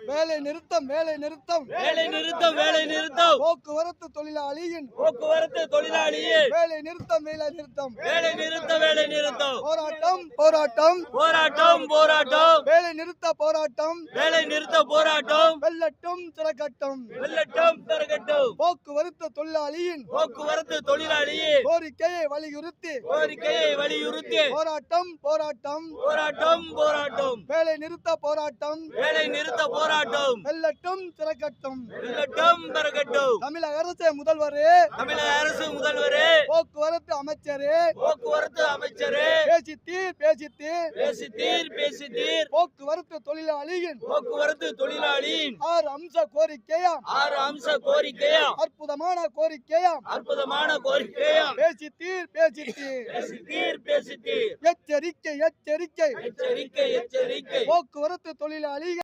வேலை நிறுத்தம் வேலை நிறுத்தம் வேலை நிறுத்தம் வேலை நிறுத்தம் போக்குவரத்து தொழிலாளியின் வேலை நிறுத்தம் வேலை நிறுத்தம் வேலை நிறுத்தம் வேலை நிறுத்தம் போராட்டம் போராட்டம் போராட்டம் போராட்டம் வேலை நிறுத்த போராட்டம் வேலை நிறுத்த போராட்டம் வெல்லட்டும் திறக்கட்டும் வெல்லட்டும் தரகட்டும் போக்குவரத்து தொழிலாளியின் கோரிக்கையை வலியுறுத்தி போராட்டம் போராட்டம் போராட்டம் போராட்டம் வேலை நிறுத்த போராட்டம் வேலை நிறுத்த போராட்டம் வெல்லட்டும் திறக்கட்டும் வெல்லட்டும் தரகட்டும் தமிழக அரசு முதல்வரே தமிழக அரசு முதல்வரே போக்குவரத்து அமைச்சரே பேசித்தீர் பேசித்தீர் போக்குவரத்து தொழிலாளியின் ஆறு அம்ச கோரிக்கையா அற்புதமான கோரிக்கையா பேசித்தீர் எச்சரிக்கை போக்குவரத்து தொழிலாளிகள்